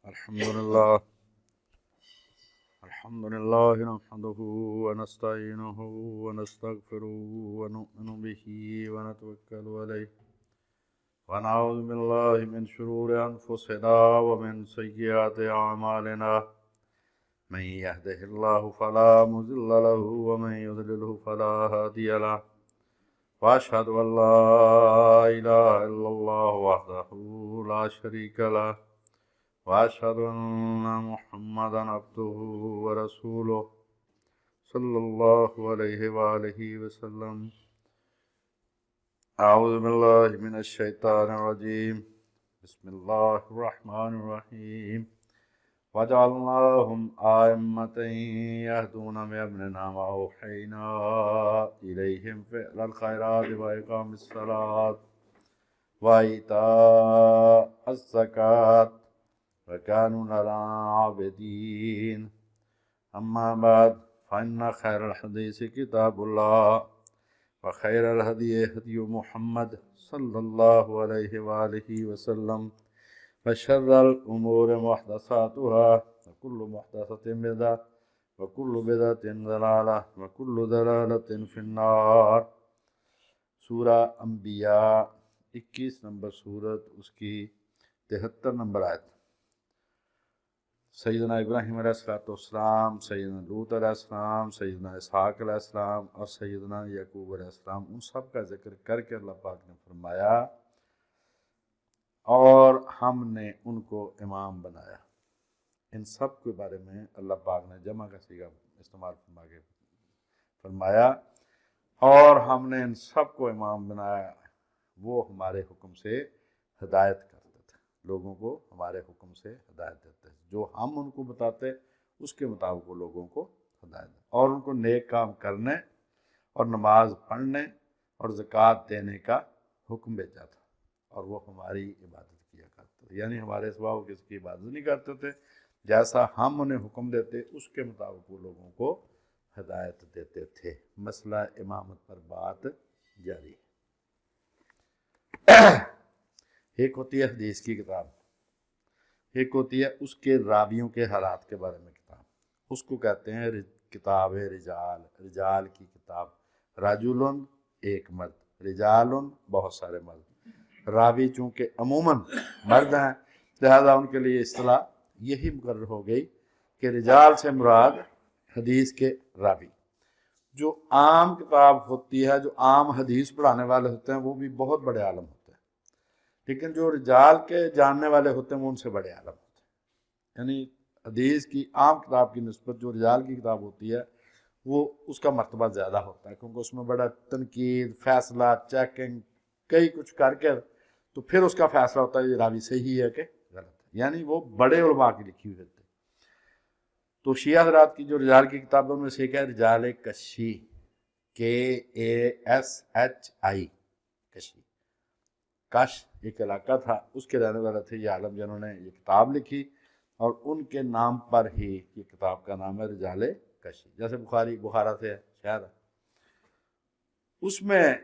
الحمد لله نحمده ونستعينه ونستغفره ونؤمن به ونتوكل عليه ونعوذ بالله من شرور أنفسنا ومن سيئات أعمالنا من يهده الله فلا مضل له ومن يضلله فلا هادي له وأشهد أن لا إله إلا الله وحده لا شريك له وأشهد أن محمدا عبده ورسوله صلى الله عليه وآله وسلم. أعوذ بالله من الشيطان الرجيم. بسم الله الرحمن الرحيم. وجعلناهم أئمة يهدون بأمرنا وأوحينا إليهم فعل الخيرات وإقام الصلاة وإيتاء الزكاة وكانوا لنا عابدين. أما بعد فإن خير الحديث كتاب الله وخير الهدي هدي محمد صلى الله عليه وآله وسلم وشر الأمور محدثاتها وكل محدثة بدعة وكل بدعة ضلالة وكل ضلالة في النار. سورہ انبیاء 21 نمبر سورت، اس کی 73 نمبر آیت. سیدنا ابراہیم علیہ السلام، سیدنا لوط علیہ السلام، سیدنا اسحاق علیہ السلام اور سیدنا یعقوب علیہ السلام، ان سب کا ذکر کر کے اللہ پاک نے فرمایا اور ہم نے ان کو امام بنایا. ان سب کے بارے میں اللہ پاک نے جمع کا صیغہ استعمال فرما کے فرمایا اور ہم نے ان سب کو امام بنایا. وہ ہمارے حکم سے ہدایت کرتے تھے، لوگوں کو ہمارے حکم سے ہدایت دیتے تھے، جو ہم ان کو بتاتے اس کے مطابق وہ لوگوں کو ہدایت دیتے اور ان کو نیک کام کرنے اور نماز پڑھنے اور زکوٰۃ دینے کا حکم بھیجا تھا، اور وہ ہماری عبادت کیا کرتے تھے. یعنی ہمارے سوا وہ کسی کی عبادت نہیں کرتے تھے، جیسا ہم انہیں حکم دیتے اس کے مطابق وہ لوگوں کو ہدایت دیتے تھے. مسئلہ امامت پر بات جاری. ایک ہوتی ہے حدیث کی کتاب، ایک ہوتی ہے اس کے راویوں کے حالات کے بارے میں کتاب. اس کو کہتے ہیں کتاب رجال، رجال کی کتاب. رجلن ایک مرد، رجالن بہت سارے مرد. راوی چونکہ عموماً مرد ہیں لہذا ان کے لیے اصطلاح یہی مقرر ہو گئی کہ رجال سے مراد حدیث کے راوی. جو عام کتاب ہوتی ہے، جو عام حدیث پڑھانے والے ہوتے ہیں وہ بھی بہت بڑے عالم ہوتے ہیں، لیکن جو رجال کے جاننے والے ہوتے ہیں وہ ان سے بڑے عالم ہوتے ہیں. یعنی حدیث کی عام کتاب کی نسبت جو رجال کی کتاب ہوتی ہے وہ اس کا مرتبہ زیادہ ہوتا ہے، کیونکہ اس میں بڑا تنقید، فیصلہ، چیکنگ، کئی کچھ کر کے تو پھر اس کا فیصلہ ہوتا ہے یہ راوی صحیح ہے کہ غلط ہے. یعنی وہ بڑے علماء کی لکھی ہوئی ہوتی ہے. تو شیعہ حضرات کی جو رجال کی کتابوں میں سے ایک ہے رجال کشی، KASHI، کشی. کش ایک علاقہ تھا، اس کے رہنے والے تھے یہ عالم جنہوں نے یہ کتاب لکھی، اور ان کے نام پر ہی یہ کتاب کا نام ہے رجال کشی. جیسے بخارا سے شہر ہے. اس میں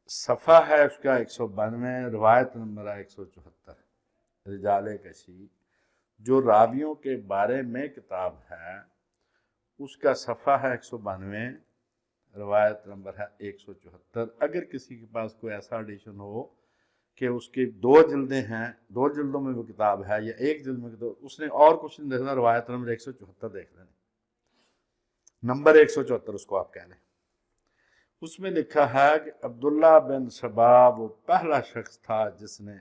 صفحہ ہے اس کا 192، روایت نمبر ہے 174. رجال کشی جو راویوں کے بارے میں کتاب ہے اس کا صفحہ ہے 192، روایت نمبر ہے 174. اگر کسی کے پاس کوئی ایسا ایڈیشن ہو کہ اس کی 2 جلدیں ہیں، 2 جلدوں میں وہ کتاب ہے یا 1 جلد میں کتاب، اس نے اور کچھ نہیں دیکھنا، روایت نمبر 174 دیکھ لینا، نمبر 174 اس کو آپ کہہ لیں. اس میں لکھا ہے کہ عبداللہ بن سبا وہ پہلا شخص تھا جس نے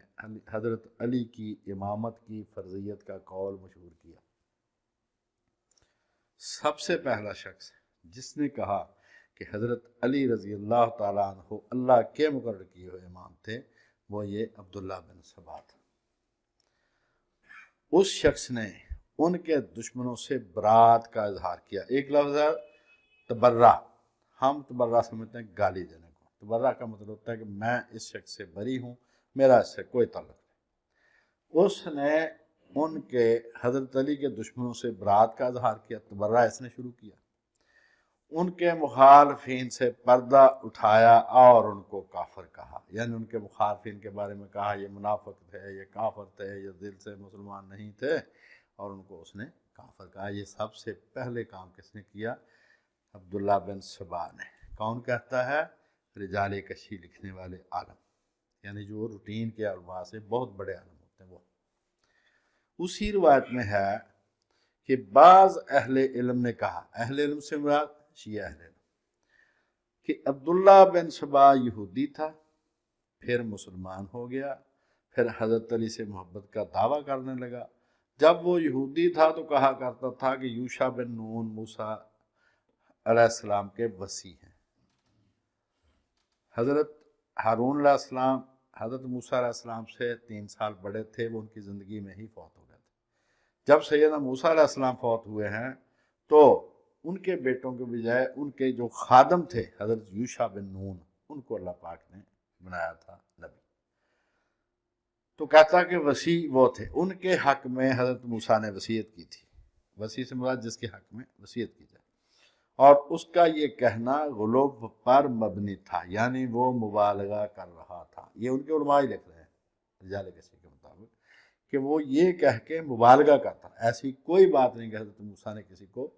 حضرت علی کی امامت کی فرضیت کا قول مشہور کیا. سب سے پہلا شخص جس نے کہا کہ حضرت علی رضی اللہ تعالیٰ عنہ اللہ کے مقرر کیے ہوئے امام تھے، وہ یہ عبداللہ بن سبا تھا. اس شخص نے ان کے دشمنوں سے برات کا اظہار کیا. ایک لفظ ہے تبرہ، ہم تبرہ سمجھتے ہیں گالی دینے کو. تبرہ کا مطلب ہوتا ہے کہ میں اس شخص سے بری ہوں، میرا اس سے کوئی تعلق نہیں. اس نے ان کے حضرت علی کے دشمنوں سے برات کا اظہار کیا، تبرہ اس نے شروع کیا. ان کے مخالفین سے پردہ اٹھایا اور ان کو کافر کہا. یعنی ان کے مخالفین کے بارے میں کہا یہ منافق تھے، یہ کافر تھے، یہ دل سے مسلمان نہیں تھے، اور ان کو اس نے کافر کہا۔ یہ سب سے پہلے کام کس نے کیا؟ عبداللہ بن سبا نے۔ کون کہتا ہے؟ رجال کشی لکھنے والے عالم، یعنی جو روٹین کے علماء سے بہت بڑے عالم ہوتے ہیں وہ۔ اسی روایت میں ہے کہ بعض اہل علم نے کہا، اہل علم سے مراد شیعہ اہل علم، کہ عبداللہ بن سبا یہودی تھا، پھر مسلمان ہو گیا، پھر حضرت علی سے محبت کا دعویٰ کرنے لگا۔ جب وہ یہودی تھا تو کہا کرتا تھا کہ یوشع بن نون موسیٰ علیہ السلام کے وصی ہیں۔ حضرت ہارون علیہ السلام حضرت موسیٰ علیہ السلام سے 3 سال بڑے تھے، وہ ان کی زندگی میں ہی فوت ہو گئے تھے۔ جب سیدنا موسیٰ علیہ السلام فوت ہوئے ہیں تو ان کے بیٹوں کے بجائے ان کے جو خادم تھے حضرت یوشع بن نون، ان کو اللہ پاک نے بنایا تھا نبی۔ تو کہتا کہ وصی وہ تھے، ان کے حق میں حضرت موسیٰ نے وصیت کی تھی۔ وصی سے مراد جس کے حق میں وصیت کی جائے، اور اس کا یہ کہنا غلوب پر مبنی تھا، یعنی وہ مبالغہ کر رہا تھا۔ یہ ان کے علماء ہی لکھ رہے ہیں رجال کسی کے مطابق، کہ وہ یہ کہہ کے مبالغہ کرتا۔ ایسی کوئی بات نہیں کہ حضرت موسیٰ نے کسی کو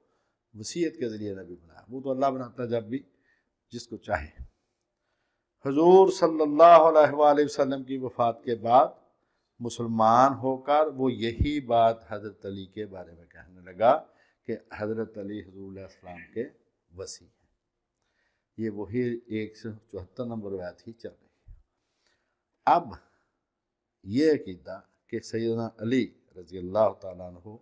وصیت کے ذریعے نبی بنایا، وہ تو اللہ بناتا ہے جب بھی جس کو چاہے۔ حضور صلی اللہ علیہ وآلہ وسلم کی وفات کے بعد مسلمان ہو کر وہ یہی بات حضرت علی کے بارے میں کہنے لگا کہ حضرت علی حضور علیہ السلام کے وصی ہیں۔ یہ وہی 174 نمبر روایت ہی چل رہی ہے۔ اب یہ عقیدہ کہ سیدنا علی رضی اللہ تعالیٰ عنہ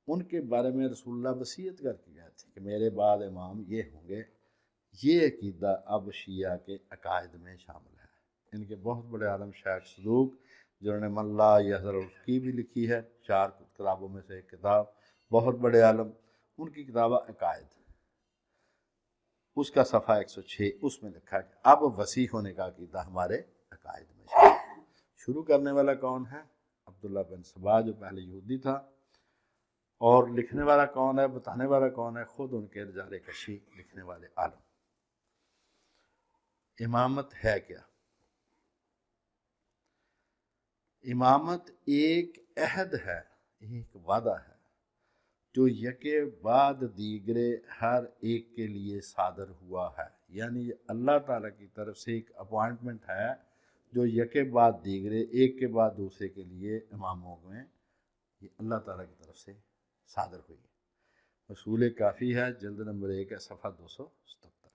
ان کے بارے میں رسول اللہ وصیت کر کے گئے تھے کہ میرے بعد امام یہ ہوں گے، یہ عقیدہ اب شیعہ کے عقائد میں شامل ہے۔ ان کے بہت بڑے عالم شیخ صدوق، جنہوں نے من لا یحضر کی بھی لکھی ہے، 4 کتابوں میں سے ایک کتاب، بہت بڑے عالم، ان کی کتاب عقائد، اس کا صفحہ 106، اس میں لکھا کہ اب وصی ہونے کا عقیدہ ہمارے عقائد میں شامل ہے۔ شروع کرنے والا کون ہے؟ عبداللہ بن سبا، جو پہلے یہودی تھا، اور لکھنے والا کون ہے، بتانے والا کون ہے؟ خود ان کے رجال کشی لکھنے والے عالم۔ امامت ہے کیا؟ امامت ایک عہد ہے، ایک وعدہ ہے جو یکے بعد دیگرے ہر ایک کے لیے صادر ہوا ہے، یعنی اللہ تعالیٰ کی طرف سے ایک اپوائنٹمنٹ ہے جو یکے بعد دیگرے، ایک کے بعد دوسرے کے لیے اماموں میں یہ اللہ تعالیٰ کی طرف سے صادر ہوئی ہے۔ اصول کافی ہے، جلد نمبر 1 ہے، صفحہ 277۔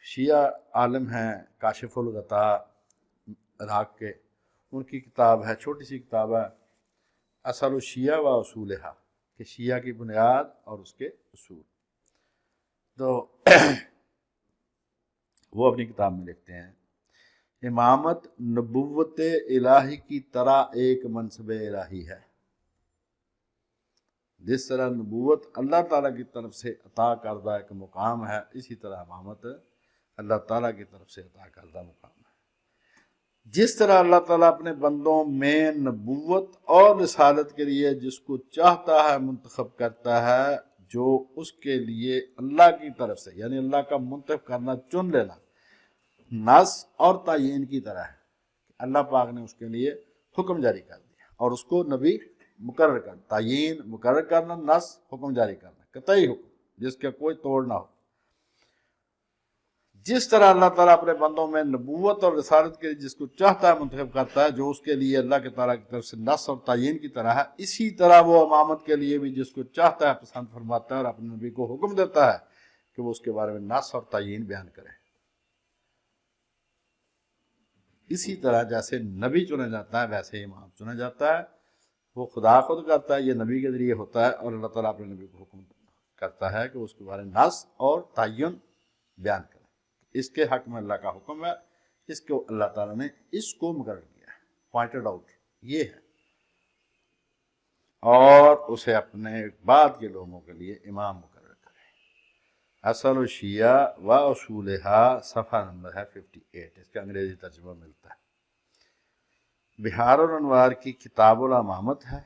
شیعہ عالم ہیں کاشف الغطاء عراق کے، ان کی کتاب ہے، چھوٹی سی کتاب ہے، اصل الشیعہ و اصولہا، کہ شیعہ کی بنیاد اور اس کے اصول۔ تو وہ اپنی کتاب میں لکھتے ہیں امامت نبوت الہی کی طرح ایک منصب الہی ہے۔ جس طرح نبوت اللہ تعالیٰ کی طرف سے عطا کردہ ایک مقام ہے، اسی طرح امامت اللہ تعالیٰ کی طرف سے عطا کردہ مقام ہے۔ جس طرح اللہ تعالیٰ اپنے بندوں میں نبوت اور رسالت کے لیے جس کو چاہتا ہے منتخب کرتا ہے، جو اس کے لیے اللہ کی طرف سے، یعنی اللہ کا منتخب کرنا، چن لینا، نص اور تعین کی طرح ہے کہ اللہ پاک نے اس کے لیے حکم جاری کر دیا اور اس کو نبی مقرر کرنا، تعین مقرر کرنا، نص حکم جاری کرنا، قطعی حکم جس کا کوئی توڑ نہ ہو۔ جس طرح اللہ تعالیٰ اپنے بندوں میں نبوت اور رسالت کے لیے جس کو چاہتا ہے منتخب کرتا ہے، جو اس کے لیے اللہ کے تعالیٰ کی طرف سے نص اور تعین کی طرح ہے، اسی طرح وہ امامت کے لیے بھی جس کو چاہتا ہے پسند فرماتا ہے اور اپنے نبی کو حکم دیتا ہے کہ وہ اس کے بارے میں نص اور تعین بیان کرے۔ اسی طرح جیسے نبی چنا جاتا ہے ویسے امام چنا جاتا ہے، وہ خدا خود کرتا ہے، یہ نبی کے ذریعے ہوتا ہے، اور اللہ تعالیٰ اپنے نبی کو حکم کرتا ہے کہ اس کے بارے میں نص اور تعین بیان کرے۔ اس کے حق میں اللہ کا حکم ہے، اس کو اللہ تعالیٰ نے اس کو مقرر کیا ہے، پوائنٹڈ آؤٹ یہ ہے، اور اسے اپنے بعد کے لوگوں کے لیے امام مقرر کرے۔ اصل الشیعہ و اصولہا، صفحہ نمبر ہے 58، اس کا انگریزی ترجمہ ملتا ہے۔ بہار الانوار کی کتاب الامامت ہے،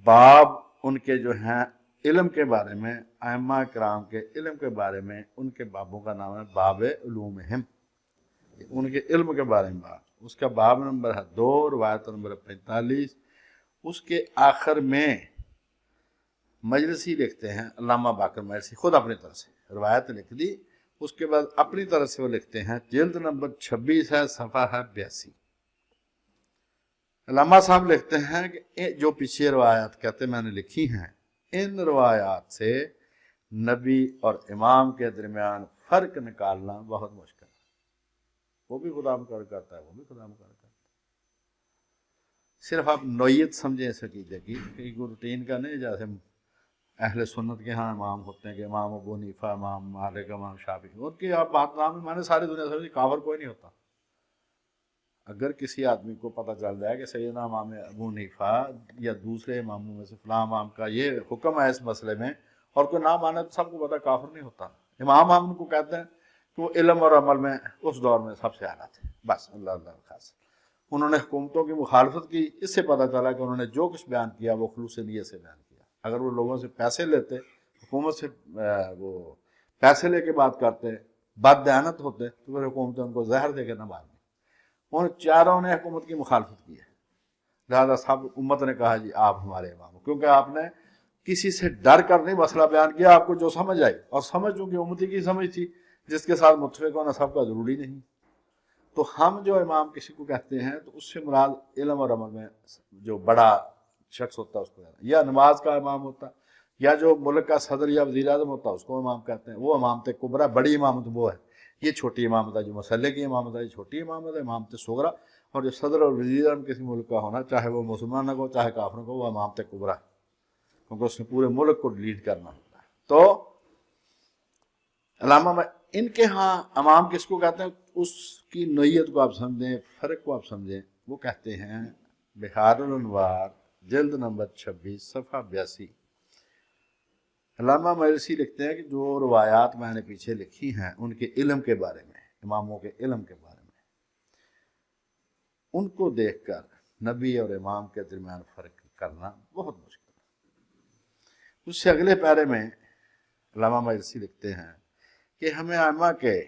باب ان کے جو ہیں علم کے بارے میں، ائمہ کرام کے علم کے بارے میں، ان کے بابوں کا نام ہے باب علومہم، ان کے علم کے بارے میں باب۔ اس کا باب نمبر ہے 2، روایت نمبر 45۔ اس کے آخر میں مجلسی لکھتے ہیں، علامہ باقر مجلسی خود اپنی طرف سے روایت لکھ دی، اس کے بعد اپنی طرف سے وہ لکھتے ہیں، جلد نمبر 26 ہے، صفحہ ہے 82۔ علامہ صاحب لکھتے ہیں کہ جو پیچھے روایات کہتے میں نے لکھی ہیں، ان روایات سے نبی اور امام کے درمیان فرق نکالنا بہت مشکل ہے۔ وہ بھی خدا مقرر کرتا ہے، وہ بھی خدا مقرر کرتا ہے۔ صرف آپ نوعیت سمجھیں اس عقیدے کی کہ روٹین کا نہیں، جیسے اہل سنت کے ہاں امام ہوتے ہیں کہ امام ابو حنیفہ، امام مالک، امام شافعی، ان کی آپ بات نام میں نے ساری دنیا سمجھی، کافر کوئی نہیں ہوتا۔ اگر کسی آدمی کو پتہ چل جائے کہ سیدنا امام ابو حنیفہ یا دوسرے اماموں میں سے فلاں امام کا یہ حکم ہے اس مسئلے میں، اور کوئی نہ مانے تو سب کو پتہ کافر نہیں ہوتا۔ امام ہم ان کو کہتے ہیں کہ وہ علم اور عمل میں اس دور میں سب سے اعلیٰ تھے، بس اللہ اللہ خاص۔ انہوں نے حکومتوں کی مخالفت کی، اس سے پتہ چلا کہ انہوں نے جو کچھ بیان کیا وہ خلوص نیت سے بیان کیا۔ اگر وہ لوگوں سے پیسے لیتے، حکومت سے وہ پیسے لے کے بات کرتے، بد دیانت ہوتے، تو پھر حکومتیں ان کو زہر دے کے نہ مارنی۔ ان چاروں نے حکومت کی مخالفت کی ہے، لہذا سب امت نے کہا جی آپ ہمارے امام ہو، کیونکہ آپ نے کسی سے ڈر کر نہیں مسئلہ بیان کیا، آپ کو جو سمجھ آئی، اور سمجھ چونکہ امتی کی سمجھ تھی جس کے ساتھ متفق ہونا سب کا ضروری نہیں۔ تو ہم جو امام کسی کو کہتے ہیں تو اس سے مراد علم اور عمل میں جو بڑا شخص ہوتا ہے اس کو، یا نماز کا امام ہوتا ہے، یا جو ملک کا صدر یا وزیر اعظم ہوتا ہے اس کو امام کہتے ہیں۔ وہ امامت کبریٰ، بڑی امامت وہ ہے، یہ چھوٹی امامت ہے، جو مسئلے کی امامت ہے یہ چھوٹی امامت ہے، امامت صغریٰ۔ اور جو صدر اور وزیر اعظم کسی ملک کا ہونا، چاہے وہ مسلمان کو چاہے کافر کو، وہ امامت کبریٰ، کیونکہ اس نے پورے ملک کو لیڈ کرنا ہوتا ہے۔ تو علامہ ان کے ہاں امام کس کو کہتے ہیں، اس کی نوعیت کو آپ سمجھیں، فرق کو آپ سمجھیں۔ وہ کہتے ہیں بحار الانوار جلد نمبر 26 صفحہ 82۔ علامہ مجلسی لکھتے ہیں کہ جو روایات میں نے پیچھے لکھی ہیں ان کے علم کے بارے میں، اماموں کے علم کے بارے میں، ان کو دیکھ کر نبی اور امام کے درمیان فرق کرنا بہت مشکل ہے۔ اس سے اگلے پیرے میں علامہ مجلسی لکھتے ہیں کہ ہمیں ائمہ کے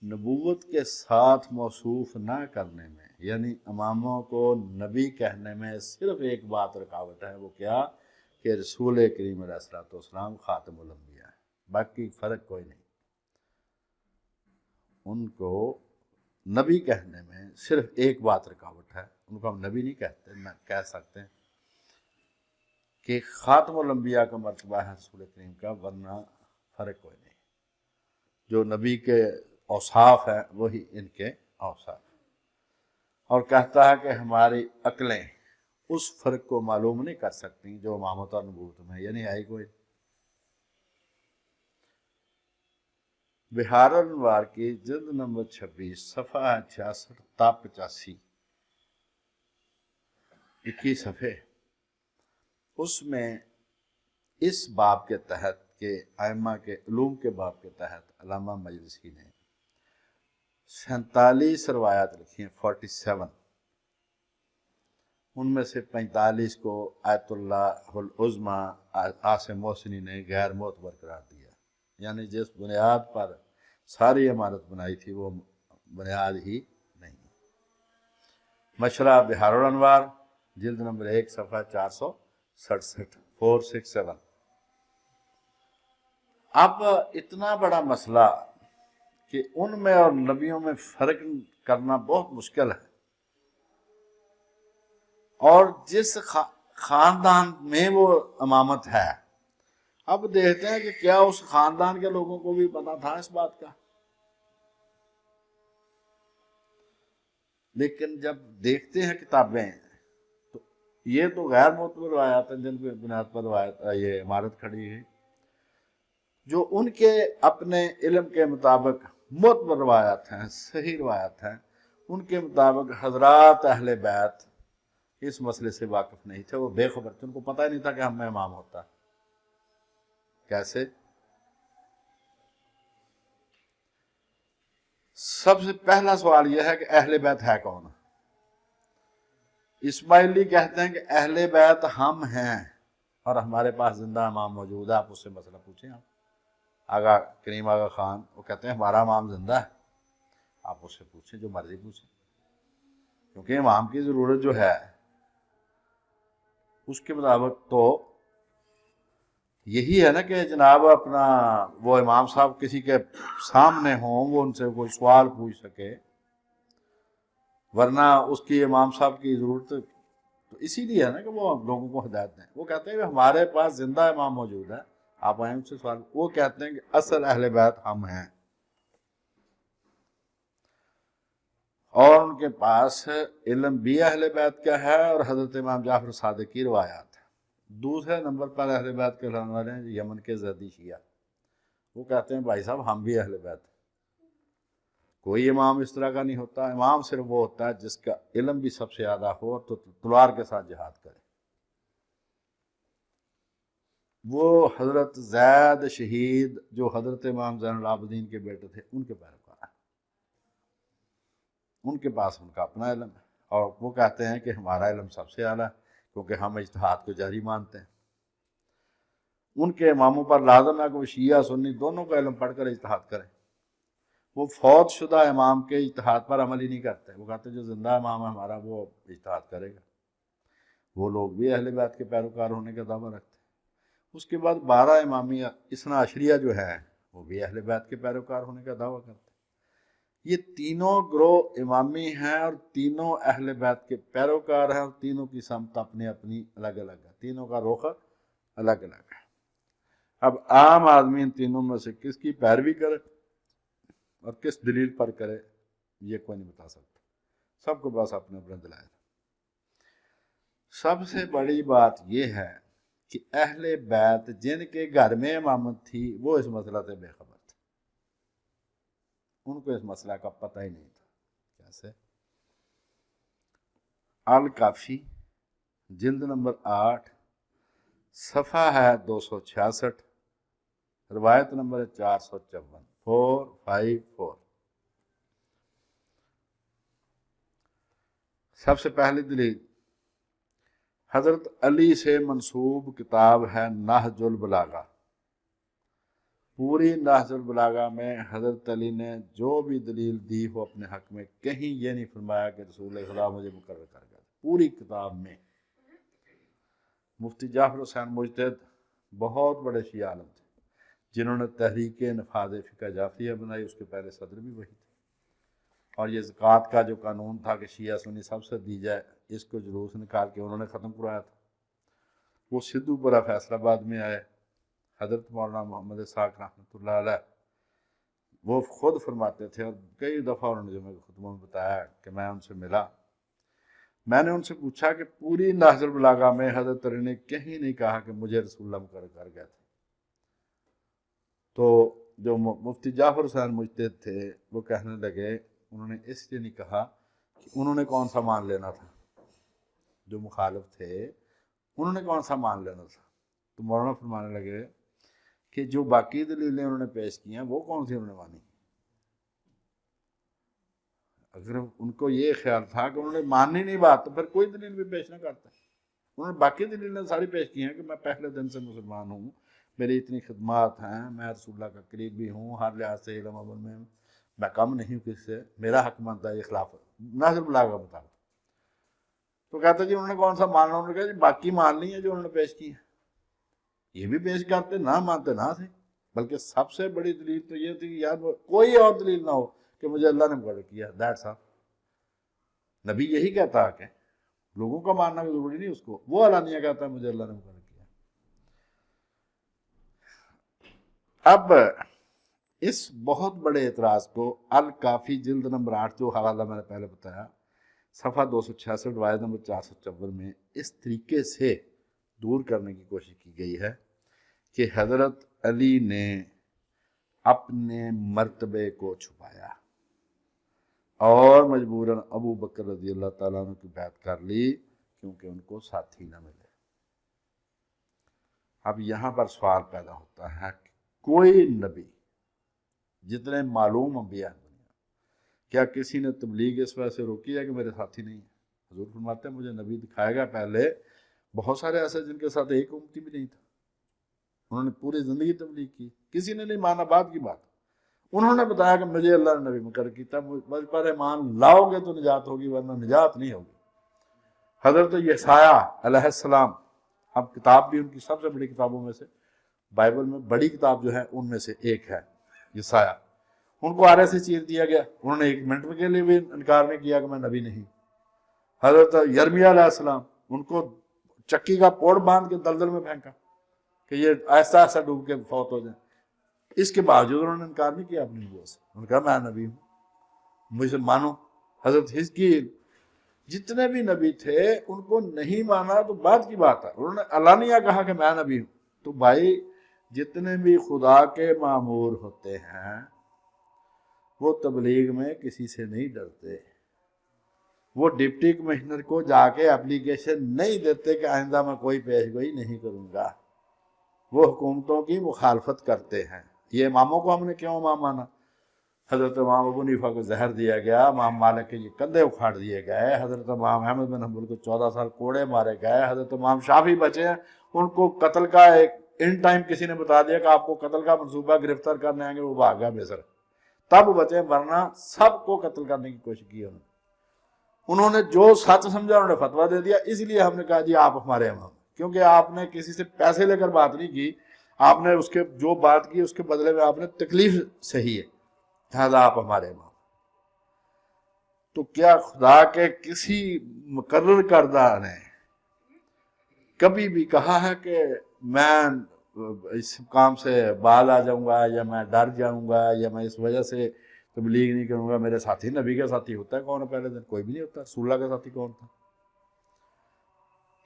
نبوت کے ساتھ موصوف نہ کرنے میں، یعنی اماموں کو نبی کہنے میں صرف ایک بات رکاوٹ ہے، وہ کیا؟ کہ رسول کریم علیہ الصلوۃ والسلام خاتم الانبیاء ہے، باقی فرق کوئی نہیں۔ ان کو نبی کہنے میں صرف ایک بات رکاوٹ ہے، ان کو ہم نبی نہیں کہتے، نہ کہہ سکتے کہ خاتم الانبیاء کا مرتبہ ہے رسول کریم کا، ورنہ فرق کوئی نہیں۔ جو نبی کے اوصاف ہیں وہی ان کے اوصاف، اور کہتا ہے کہ ہماری عقلیں اس فرق کو معلوم نہیں کر سکتی جو امامت اور نبوت میں، یعنی ہے ہی کوئی۔ بحار الانوار کی جلد نمبر 26 صفحہ 66 تا 85، 21 صفحے، اس میں اس باب کے تحت کہ ائمہ کے علوم کے باب کے تحت علامہ مجلسی نے 47 روایات لکھی ہیں، 47۔ ان میں سے 45 کو آیت اللہ العظمیٰ عاصم محسنی نے غیر معتبر قرار دیا، یعنی جس بنیاد پر ساری عمارت بنائی تھی وہ بنیاد ہی نہیں۔ مشرح بحار الانوار جلد نمبر 1 صفحہ 467، 467۔ اب اتنا بڑا مسئلہ کہ ان میں اور نبیوں میں فرق کرنا بہت مشکل ہے، اور جس خاندان میں وہ امامت ہے، اب دیکھتے ہیں کہ کیا اس خاندان کے لوگوں کو بھی پتا تھا اس بات کا؟ لیکن جب دیکھتے ہیں کتابیں تو یہ تو غیر معتبر روایات ہیں جن کی بنیاد پر روایت یہ عمارت کھڑی ہے۔ جو ان کے اپنے علم کے مطابق معتبر روایات ہیں، صحیح روایات ہیں، ان کے مطابق حضرات اہل بیت اس مسئلے سے واقف نہیں تھے، وہ بے خبر تھے، ان کو پتہ ہی نہیں تھا کہ ہم میں امام ہوتا۔ کیسے؟ سب سے پہلا سوال یہ ہے کہ اہل بیت ہے کون؟ اسماعیلی کہتے ہیں کہ اہل بیت ہم ہیں اور ہمارے پاس زندہ امام موجود ہے، آپ اس سے مسئلہ پوچھیں۔ آپ آغا کریم آغا خان وہ کہتے ہیں ہمارا امام زندہ ہے، آپ اس سے پوچھیں جو مرضی پوچھیں، کیونکہ امام کی ضرورت جو ہے اس کے مطابق تو یہی ہے نا کہ جناب اپنا وہ امام صاحب کسی کے سامنے ہوں، وہ ان سے کوئی سوال پوچھ سکے، ورنہ اس کی امام صاحب کی ضرورت تو اسی لیے ہے نا کہ وہ لوگوں کو ہدایت دیں۔ وہ کہتے ہیں کہ ہمارے پاس زندہ امام موجود ہے، آپ آئیں ان سے سوال، وہ کہتے ہیں کہ اصل اہل بیت ہم ہیں، اور ان کے پاس علم بھی اہل بیت کا ہے اور حضرت امام جعفر صادق کی روایات ہے۔ دوسرے نمبر پر اہل بیت کے رہنے والے ہیں یمن کے زیدی شیعہ، وہ کہتے ہیں بھائی صاحب ہم بھی اہل بیت ہیں، کوئی امام اس طرح کا نہیں ہوتا، امام صرف وہ ہوتا ہے جس کا علم بھی سب سے زیادہ ہو تو تلوار کے ساتھ جہاد کرے۔ وہ حضرت زید شہید جو حضرت امام زین العابدین کے بیٹے تھے ان کے پیروکار ہیں، ان کے پاس ان کا اپنا علم ہے، اور وہ کہتے ہیں کہ ہمارا علم سب سے اعلیٰ ہے کیونکہ ہم اجتہاد کو جاری مانتے ہیں۔ ان کے اماموں پر لازم ہے کہ وہ شیعہ سنی دونوں کا علم پڑھ کر اجتہاد کریں، وہ فوت شدہ امام کے اجتہاد پر عمل ہی نہیں کرتے، وہ کہتے ہیں جو زندہ امام ہے ہمارا وہ اجتہاد کرے گا۔ وہ لوگ بھی اہل بیت کے پیروکار ہونے کا دعویٰ رکھتے ہیں۔ اس کے بعد 12 امامیہ اثنا عشریہ جو ہے وہ بھی اہل بیت کے پیروکار ہونے کا دعویٰ کرتے ہیں۔ یہ تینوں گروہ امامی ہیں اور تینوں اہل بیت کے پیروکار ہیں، اور تینوں کی سمت اپنی اپنی الگ الگ ہے، تینوں کا رخ الگ الگ ہے۔ اب عام آدمی ان تینوں میں سے کس کی پیروی کرے اور کس دلیل پر کرے یہ کوئی نہیں بتا سکتا، سب کو بس اپنے اپنے دلائل۔ سب سے بڑی بات یہ ہے کہ اہل بیت جن کے گھر میں امامت تھی وہ اس مسئلہ سے بے خبر تھے، ان کو اس مسئلہ کا پتہ ہی نہیں تھا۔ کیسے؟ الکافی جلد نمبر 8 صفحہ ہے 266، روایت نمبر 454 454۔ سب سے پہلی دلیل حضرت علی سے منسوب کتاب ہے نہج البلاغہ۔ پوری نہج البلاغہ میں حضرت علی نے جو بھی دلیل دی ہو اپنے حق میں کہیں یہ نہیں فرمایا کہ رسول خدا مجھے مقرر کر گیا، پوری کتاب میں۔ مفتی جعفر حسین مجتہد بہت بڑے شیعہ عالم تھے جنہوں نے تحریک نفاذ فقہ جعفریہ بنائی، اس کے پہلے صدر بھی وہی تھے، اور یہ زکوٰۃ کا جو قانون تھا کہ شیعہ سنی سب سے دی جائے، اس کو جلوس نکال کے انہوں نے ختم کروایا تھا۔ وہ سدھو پورہ فیصل آباد میں آئے، حضرت مولانا محمد اسحاق رحمۃ اللہ علیہ وہ خود فرماتے تھے، اور کئی دفعہ انہوں نے جو میرے خطبوں میں بتایا کہ میں ان سے ملا، میں نے ان سے پوچھا کہ پوری نہج البلاغہ میں حضرت علی نے کہیں نہیں کہا کہ مجھے رسول اللہ مقرر کر گئے تھے۔ تو جو مفتی جعفر حسین مجتہد تھے وہ کہنے لگے انہوں نے اس لیے نہیں کہا کہ انہوں نے کون سا مان لینا تھا، جو مخالف تھے انہوں نے کون سا مان لینا تھا۔ تو مولانا فرمانے لگے کہ جو باقی دلیلیں انہوں نے پیش کی ہیں وہ کون سی انہوں نے مانی۔ اگر ان کو یہ خیال تھا کہ انہوں نے ماننی نہیں بات تو پھر کوئی دلیل بھی پیش نہ کرتا، انہوں نے باقی دلیلیں ساری پیش کی ہیں کہ میں پہلے دن سے مسلمان ہوں، میری اتنی خدمات ہیں، میں رسول اللہ کا قریب بھی ہوں، ہر لحاظ سے علم عمل میں کم نہیں ہوں کس سے، میرا حق مانتا ہے یہ خلاف نہج البلاغہ کا مطابق۔ تو کہتے جی انہوں نے کون سا ماننا، انہوں نے کہا جی باقی مان لی ہیں جو انہوں نے پیش کی ہیں، یہ بھی پیش کرتے نہ مانتے نہ تھے، بلکہ سب سے بڑی دلیل تو یہ تھی کہ یار کوئی اور دلیل نہ ہو کہ مجھے اللہ نے مقرر کیا، دیٹس آل۔ نبی یہی کہتا ہے کہ لوگوں کا ماننا بھی ضروری نہیں اس کو، وہ علانیہ کہتا ہے مجھے اللہ نے مقرر کیا۔ اب اس بہت بڑے اعتراض کو الکافی جلد نمبر 8 جو حوالہ میں نے پہلے بتایا صفحہ 266 روایت نمبر 454 میں اس طریقے سے دور کرنے کی کوشش کی گئی ہے کہ حضرت علی نے اپنے مرتبے کو چھپایا اور مجبوراً ابو بکر رضی اللہ تعالیٰ عنہ کی بیعت کر لی کیونکہ ان کو ساتھی نہ ملے۔ اب یہاں پر سوال پیدا ہوتا ہے کہ کوئی نبی جتنے معلوم انبیاء ہیں کیا کسی نے تبلیغ اس وجہ سے روکی ہے کہ میرے ساتھی نہیں ہیں؟ حضور فرماتے ہیں مجھے نبی دکھائے گا پہلے بہت سارے ایسے جن کے ساتھ ایک امتی بھی نہیں تھا، انہوں نے پوری زندگی تبلیغ کی، کسی نے نہیں مانا، بعد کی بات انہوں نے بتایا کہ مجھے اللہ نے نبی مقرر کیا، مجھ پر ایمان لاؤ گے تو نجات ہوگی ورنہ نجات نہیں ہوگی۔ حضرت یسایہ علیہ السلام، اب کتاب بھی ان کی سب سے بڑی کتابوں میں سے، بائبل میں بڑی کتاب جو ہے ان میں سے ایک ہے یسایہ، ان کو آرے سے چیر دیا گیا، انہوں نے 1 منٹ کے لیے بھی انکار نہیں کیا کہ میں نبی نہیں۔ حضرت یرمیہ علیہ السلام، ان کو چکی کا پوڑ باندھ کے دلدل میں پھینکا کہ یہ ایسا ایسا ڈوب کے فوت ہو جائیں، اس کے باوجود انہوں نے انکار نہیں کیا اپنی نبوت سے، انہوں نے کہا میں نبی ہوں، مجھے مانو۔ حضرت حزقیل، جتنے بھی نبی تھے ان کو نہیں مانا تو بعد کی بات ہے، انہوں نے علانیہ کہا کہ میں نبی ہوں۔ تو بھائی جتنے بھی خدا کے مامور ہوتے ہیں وہ تبلیغ میں کسی سے نہیں ڈرتے، وہ ڈپٹی کمشنر کو جا کے اپلیکیشن نہیں دیتے کہ آئندہ میں کوئی پیش گوئی نہیں کروں گا، وہ حکومتوں کی مخالفت کرتے ہیں۔ یہ اماموں کو ہم نے کیوں امام مانا؟ حضرت امام ابو حنیفہ کو زہر دیا گیا، امام مالک کے یہ کندھے اکھاڑ دیے گئے، حضرت امام احمد بن حنبل کو 14 سال کوڑے مارے گئے، حضرت امام شافعی بچے ہیں، ان کو قتل کا ایک ان ٹائم کسی نے بتا دیا کہ آپ کو قتل کا منصوبہ گرفتار کرنے آئیں گے، وہ بھاگ گیا مصر، تب بچے، ورنہ سب کو قتل کرنے کی کوشش کی انہوں نے جو سچ سمجھا انہوں نے فتویٰ دے دیا، اس لیے ہم نے کہا جی آپ ہمارے امام، کیونکہ آپ نے کسی سے پیسے لے کر بات نہیں کی، آپ نے اس کے جو بات کی اس کے بدلے میں آپ نے تکلیف سہی ہے، لہذا آپ ہمارے امام۔ تو کیا خدا کے کسی مقرر کردہ نے کبھی بھی کہا ہے کہ میں اس کام سے باز آ جاؤں گا یا میں ڈر جاؤں گا یا میں اس وجہ سے تبلیغ نہیں کروں گا؟ میرے ساتھی، نبی کا ساتھی ہوتا ہے کون ہے پہلے دن؟ کوئی بھی نہیں ہوتا۔ رسول اللہ کا ساتھی کون تھا؟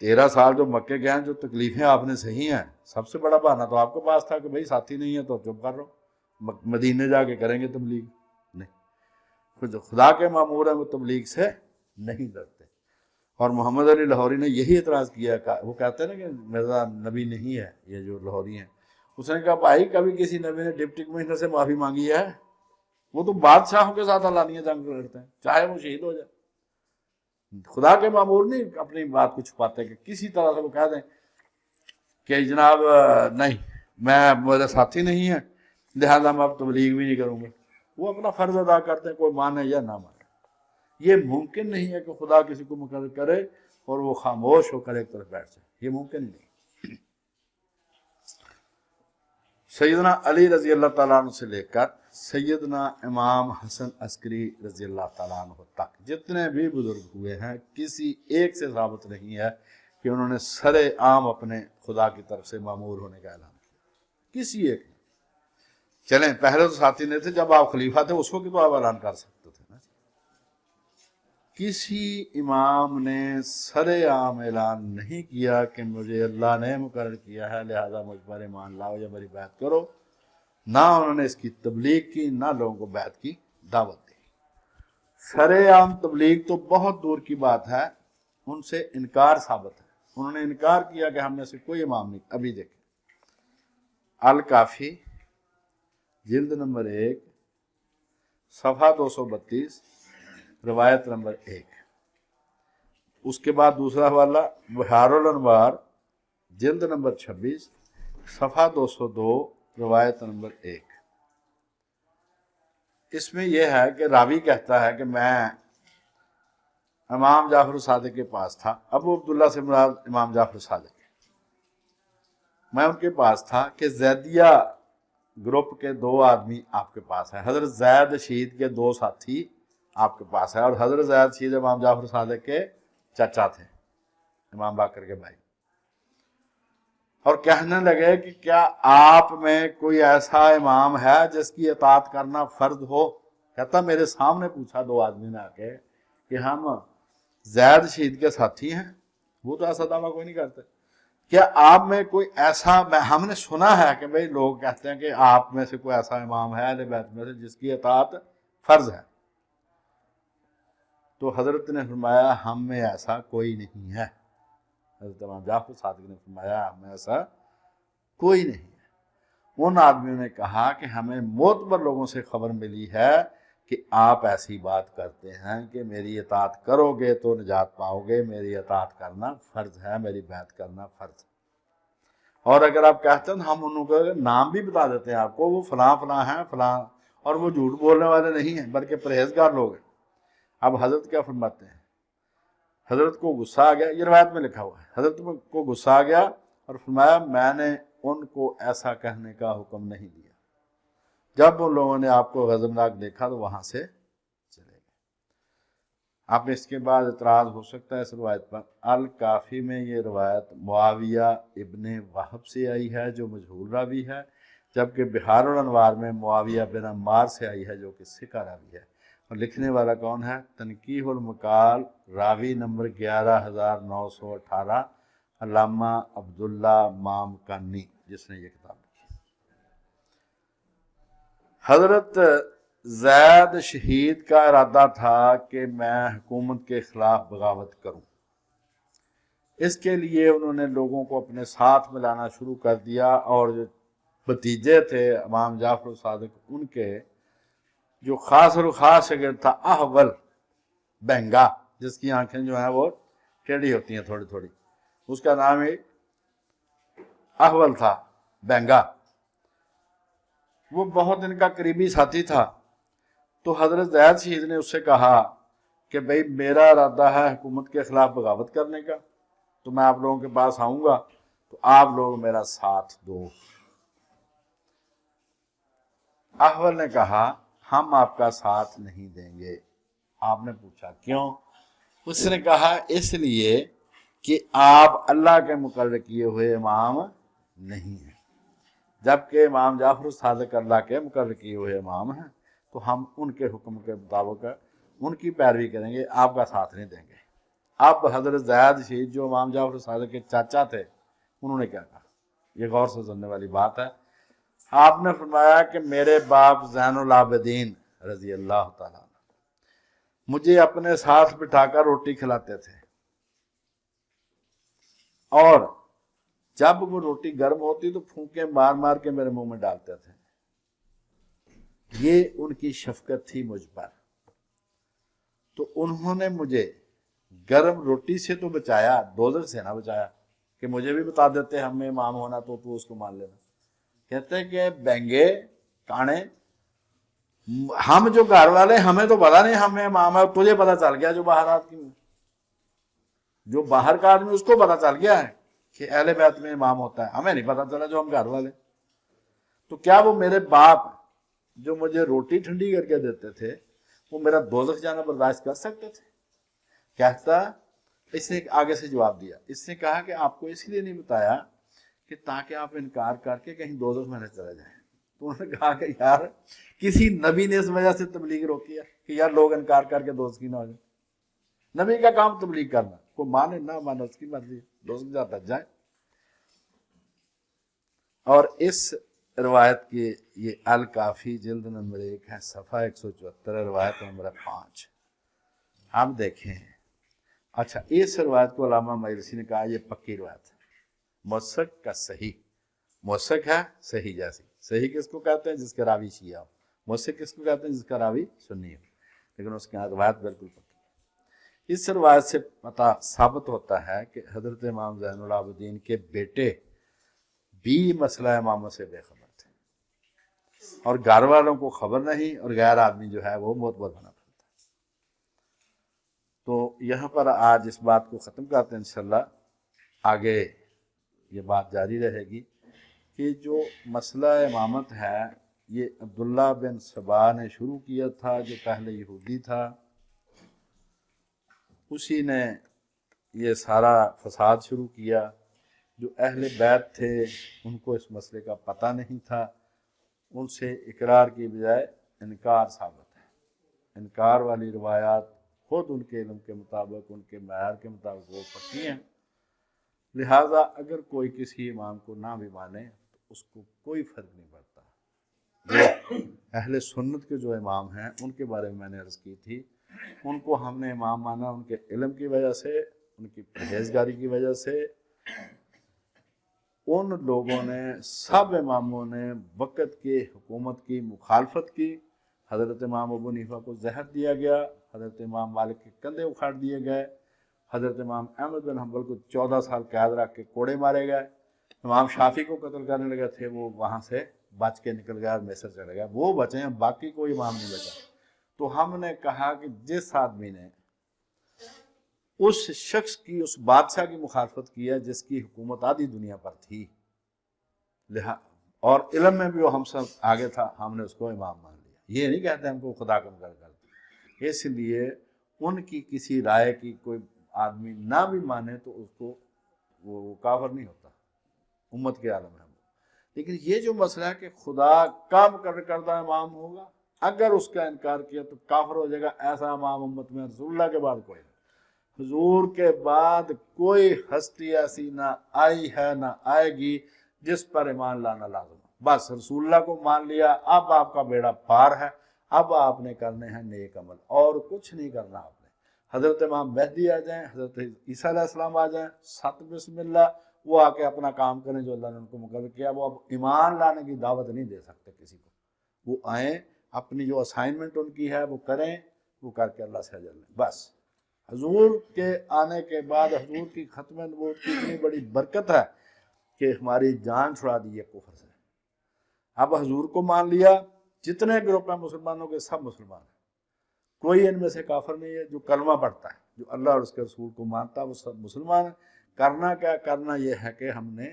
13 سال جو مکے گئے ہیں، جو تکلیفیں آپ نے سہی ہیں، سب سے بڑا بہانہ تو آپ کے پاس تھا کہ بھائی ساتھی نہیں ہے تو چپ کر رہو، مدینے جا کے کریں گے تبلیغ۔ نہیں، جو خدا کے مامور ہیں وہ تبلیغ سے نہیں ڈرتے۔ اور محمد علی لاہوری نے یہی اعتراض کیا، وہ کہتے ہیں نا کہ مرزا نبی نہیں ہے، یہ جو لاہوری ہیں، اس نے کہا بھائی کبھی کسی نبی نے ڈپٹی کمشنر سے معافی مانگی ہے؟ وہ تو بادشاہوں کے ساتھ علانیہ جنگ لڑتے ہیں، چاہے وہ شہید ہو جائے۔ خدا کے مامور نہیں اپنی بات کو چھپاتے کہ کسی طرح سے وہ کہہ دیں کہ جناب نہیں، میرے ساتھی نہیں ہے لہذا میں اب تبلیغ بھی نہیں کروں گا۔ وہ اپنا فرض ادا کرتے ہیں، کوئی مانے یا نہ مانے۔ یہ ممکن نہیں ہے کہ خدا کسی کو مقرر کرے اور وہ خاموش ہو کر ایک طرف بیٹھ جائے، یہ ممکن نہیں۔ سیدنا علی رضی اللہ تعالیٰ عنہ سے لے کر سیدنا امام حسن عسکری رضی اللہ تعالیٰ عنہ تک جتنے بھی بزرگ ہوئے ہیں، کسی ایک سے ثابت نہیں ہے کہ انہوں نے سر عام اپنے خدا کی طرف سے مامور ہونے کا اعلان کیا، کسی ایک نے۔ چلیں پہلے تو ساتھی نہیں تھے، جب آپ خلیفہ تھے اس کو تو آپ اعلان کر سکتے تھے نا۔ کسی امام نے سر عام اعلان نہیں کیا کہ مجھے اللہ نے مقرر کیا ہے لہذا مجھ پر ایمان لاؤ یا میری بیعت کرو، نہ انہوں نے اس کی تبلیغ کی، نہ لوگوں کو بیعت کی دعوت دی۔ سر عام تبلیغ تو بہت دور کی بات ہے، ان سے انکار ثابت ہے، انہوں نے انکار کیا کہ ہم میں سے کوئی امام نہیں۔ ابھی دیکھیں الکافی جلد نمبر 1 صفحہ 232 روایت نمبر 1، اس کے بعد دوسرا حوالہ بحار الانوار جلد نمبر 26 صفحہ 202 روایت نمبر 1۔ اس میں یہ ہے کہ راوی کہتا ہے کہ میں امام جعفر صادق کے پاس تھا، ابو عبداللہ سے مراد امام جعفر صادق، میں ان کے پاس تھا کہ زیدیہ گروپ کے 2 آدمی آپ کے پاس ہیں، حضرت زید شہید کے 2 ساتھی آپ کے پاس ہیں، اور حضرت زید شہید امام جعفر صادق کے چچا تھے، امام باقر کے بھائی، اور کہنے لگے کہ کیا آپ میں کوئی ایسا امام ہے جس کی اطاعت کرنا فرض ہو؟ کہتا میرے سامنے پوچھا 2 آدمی نے آ کے کہ ہم زید شہید کے ساتھی ہیں، وہ تو ایسا دعویٰ کوئی نہیں کرتے، کیا آپ میں کوئی ایسا، ہم نے سنا ہے کہ بھئی لوگ کہتے ہیں کہ آپ میں سے کوئی ایسا امام ہے اہل بیت میں سے جس کی اطاعت فرض ہے؟ تو حضرت نے فرمایا ہم میں ایسا کوئی نہیں ہے، حضرت امام جعفر صادق نے فرمایا ہم میں ایسا کوئی نہیں ہے۔ ان آدمیوں نے کہا کہ ہمیں معتبر لوگوں سے خبر ملی ہے کہ آپ ایسی بات کرتے ہیں کہ میری اطاعت کرو گے تو نجات پاؤ گے، میری اطاعت کرنا فرض ہے، میری بیعت کرنا فرض ہے، اور اگر آپ کہتے ہیں ہم انہوں کا نام بھی بتا دیتے ہیں آپ کو، وہ فلاں فلاں ہیں فلاں، اور وہ جھوٹ بولنے والے نہیں ہیں بلکہ پرہیزگار لوگ ہیں۔ اب حضرت کیا فرماتے ہیں، حضرت کو غصہ آ گیا، یہ روایت میں لکھا ہوا ہے، حضرت کو غصہ آ گیا اور فرمایا میں نے ان کو ایسا کہنے کا حکم نہیں دیا۔ جب ان لوگوں نے آپ کو غضبناک دیکھا تو وہاں سے چلے گئے۔ آپ اس کے بعد اعتراض ہو سکتا ہے اس روایت پر۔ الکافی میں یہ روایت معاویہ ابن وہب سے آئی ہے جو مجہول راوی ہے، جبکہ بحار الانوار میں معاویہ بن عمار سے آئی ہے جو کہ ثقہ راوی ہے۔ اور لکھنے والا کون ہے؟ تنقیح المقال، راوی نمبر 11918، علامہ عبداللہ مامکانی، جس نے یہ کتاب لکھی۔ حضرت زید شہید کا ارادہ تھا کہ میں حکومت کے خلاف بغاوت کروں۔ اس کے لیے انہوں نے لوگوں کو اپنے ساتھ ملانا شروع کر دیا، اور جو بھتیجے تھے امام جعفر صادق، ان کے جو خاص اور خاص شاگرد تھا احول بہنگا، جس کی آنکھیں جو ہیں وہ ٹیڑھی ہوتی ہیں تھوڑی تھوڑی، اس کا نام ہی احول تھا بہنگا، وہ بہت ان کا قریبی ساتھی تھا۔ تو حضرت زید شہید نے اس سے کہا کہ بھئی میرا ارادہ ہے حکومت کے خلاف بغاوت کرنے کا، تو میں آپ لوگوں کے پاس آؤں گا تو آپ لوگ میرا ساتھ دو۔ احول نے کہا ہم آپ کا ساتھ نہیں دیں گے۔ آپ نے پوچھا کیوں؟ اس نے کہا اس لیے کہ آپ اللہ کے مقرر کیے ہوئے امام نہیں ہیں، جبکہ امام جعفر صادق اللہ کے مقرر کیے ہوئے امام ہیں، تو ہم ان کے حکم کے مطابق ان کی پیروی کریں گے، آپ کا ساتھ نہیں دیں گے۔ اب حضرت زید شہید جو امام جعفر صادق کے چاچا تھے، انہوں نے کیا کہا؟ یہ غور سے سننے والی بات ہے۔ آپ نے فرمایا کہ میرے باپ زین العابدین رضی اللہ تعالیٰ مجھے اپنے ساتھ بٹھا کر روٹی کھلاتے تھے، اور جب وہ روٹی گرم ہوتی تو پھونکے مار مار کے میرے منہ میں ڈالتے تھے۔ یہ ان کی شفقت تھی مجھ پر، تو انہوں نے مجھے گرم روٹی سے تو بچایا، دوزخ سے نہ بچایا کہ مجھے بھی بتا دیتے ہمیں امام ہونا تو اس کو مان لینا۔ کہتے ہیں کہ بینگے کانے، ہم جو گھر والے ہمیں تو پتا نہیں ہمیں امام ہے، تجھے پتا چل گیا جو باہر آدمی، جو باہر کا آدمی اس کو پتا چل گیا ہے کہ اہل بیت میں امام ہوتا ہے، ہمیں نہیں پتا چلا جو ہم گھر والے۔ تو کیا وہ میرے باپ جو مجھے روٹی ٹھنڈی کر کے دیتے تھے وہ میرا دوزخ جانا برداشت کر سکتے تھے؟ کہتا، اس نے آگے سے جواب دیا، اس نے کہا کہ آپ کو اس لیے نہیں بتایا کہ تاکہ آپ انکار کر کے کہیں دوزخ میں نہ چلے جائیں۔ تو انہوں نے کہا کہ یار کسی نبی نے اس وجہ سے تبلیغ روکی ہے کہ یار لوگ انکار کر کے دوزخی نہ ہو جائیں؟ نبی کا کام تبلیغ کرنا، کوئی مانے نہ مانے اس کی مرضی، دوزخ جاتا جائے۔ اور اس روایت کی یہ الکافی جلد نمبر 1 ہے، صفحہ 174، روایت نمبر 5۔ ہم دیکھیں، اچھا اس روایت کو علامہ مجلسی نے کہا یہ پکی روایت ہے، موثق کا صحیح، موثق ہے صحیح جیسی۔ صحیح کس کو کہتے ہیں؟ جس کا راوی شیعہ ہو۔ موثق کس کو کہتے ہیں؟ جس کا راوی سنی ہو، لیکن اس کے یہاں روایت بالکل پکی ہے۔ اس روایت سے پتہ ثابت ہوتا ہے کہ حضرت امام زین العابدین کے بیٹے بھی مسئلہ امامت سے بے خبر تھے، اور گھر والوں کو خبر نہیں، اور غیر آدمی جو ہے وہ معتبر بنا پھرتا ہے۔ تو یہاں پر آج اس بات کو ختم کرتے ہیں، انشاءاللہ آگے یہ بات جاری رہے گی کہ جو مسئلہ امامت ہے یہ عبداللہ بن سبا نے شروع کیا تھا، جو پہلے یہودی تھا، اسی نے یہ سارا فساد شروع کیا۔ جو اہل بیت تھے ان کو اس مسئلے کا پتہ نہیں تھا، ان سے اقرار کی بجائے انکار ثابت ہے۔ انکار والی روایات خود ان کے علم کے مطابق، ان کے معیار کے مطابق وہ پکی ہیں، لہٰذا اگر کوئی کسی امام کو نہ بھی مانے تو اس کو کوئی فرق نہیں پڑتا۔ جو اہل سنت کے جو امام ہیں ان کے بارے میں نے عرض کی تھی، ان کو ہم نے امام مانا ان کے علم کی وجہ سے، ان کی پرہیزگاری کی وجہ سے۔ ان لوگوں نے، سب اماموں نے وقت کی حکومت کی مخالفت کی۔ حضرت امام ابو حنیفہ کو زہر دیا گیا، حضرت امام مالک کے کندھے اکھاڑ دیے گئے، حضرت امام احمد بن حنبل کو 14 سال قید رکھ کے کوڑے مارے گئے، امام شافعی کو قتل کرنے لگے تھے، وہ وہاں سے بچ کے نکل گیا اور مصر چلے گیا، وہ بچے ہیں، باقی کوئی امام نہیں بچا۔ تو ہم نے کہا کہ جس آدمی نے اس شخص کی، اس بادشاہ کی مخالفت کی ہے جس کی حکومت آدھی دنیا پر تھی، اور علم میں بھی وہ ہم سب آگے تھا، ہم نے اس کو امام مان لیا۔ یہ نہیں کہتے ہم کو خدا کا مقرر کرتے، اس لیے ان کی کسی رائے کی کوئی آدمی نہ بھی مانے تو اس کو وہ کافر نہیں ہوتا، امت کے عالم ہے وہ۔ لیکن یہ جو مسئلہ ہے کہ خدا کا مقرر کردہ امام ہوگا، اگر اس کا انکار کیا تو کافر ہو جائے گا، ایسا امام امت میں رسول اللہ کے بعد کوئی نہیں۔ حضور کے بعد کوئی ہستی ایسی نہ آئی ہے نہ آئے گی جس پر ایمان لانا لازم ہے۔ بس رسول اللہ کو مان لیا، اب آپ کا بیڑا پار ہے، اب آپ نے کرنے ہیں نیک عمل، اور کچھ نہیں کرنا آپ نے۔ حضرت امام مہدی آ جائیں، حضرت عیسیٰ علیہ السلام آ جائیں، ست بسم اللہ، وہ آ کے اپنا کام کریں جو اللہ نے ان کو مقرر کیا۔ وہ اب ایمان لانے کی دعوت نہیں دے سکتے کسی کو، وہ آئیں، اپنی جو اسائنمنٹ ان کی ہے وہ کریں، وہ کر کے اللہ سے اجر لیں بس۔ حضور کے آنے کے بعد حضور کی ختم نبوت کی اتنی بڑی برکت ہے کہ ہماری جان چھڑا دی ہے کفر سے۔ اب حضور کو مان لیا، جتنے گروپ ہیں مسلمانوں کے سب مسلمان ہیں، کوئی ان میں سے کافر نہیں ہے۔ جو کلمہ پڑھتا ہے، جو اللہ اور اس کے رسول کو مانتا ہے، وہ سب مسلمان ہیں۔ کرنا کیا؟ کرنا یہ ہے کہ ہم نے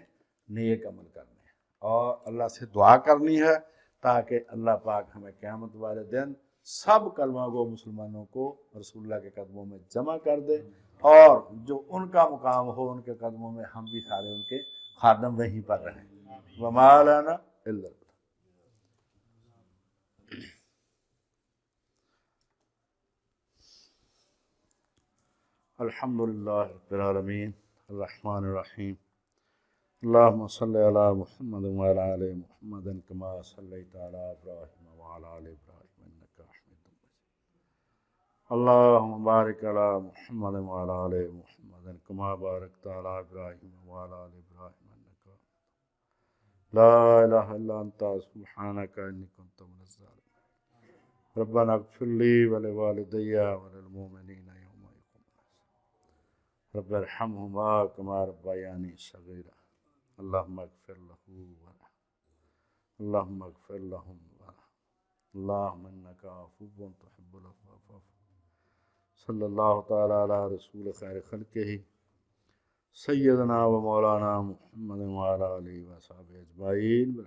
نیک عمل کرنے ہیں اور اللہ سے دعا کرنی ہے تاکہ اللہ پاک ہمیں قیامت والے دن سب کلمہ گو مسلمانوں کو رسول اللہ کے قدموں میں جمع کر دے، اور جو ان کا مقام ہو ان کے قدموں میں ہم بھی سارے ان کے خادم وہیں پر رہیں۔ وَمَا لَنَا إِلَّا الْبَلَاغُ۔ الحمدللہ رب العالمین الرحمن الرحیم اللہم صلی علی محمد وعلی آل محمد کما صلیت علی ابراہیم وعلی آل ابراہیم انک حمید مجید اللہم بارک علی محمد وعلی آل محمد کما بارکت علی ابراہیم وعلی آل ابراہیم انک حمید مجید لا الہ الا انت سبحانک انی کنت من الظالمین ربنا اغفر لی ولوالدی وللمؤمنین یوم یقوم الحساب رب ارحمہما کما ربیانی صغیرا اللہم اغفر لہو ورحمہ اللہم اغفر لہم ورحمہ اللہم انکا عفو تحب العفو فاعف عنا صلی اللہ تعالی علی رسول خیر خلقہ سیدنا و مولانا محمد وعلی آلہ و صحبہ اجمعین۔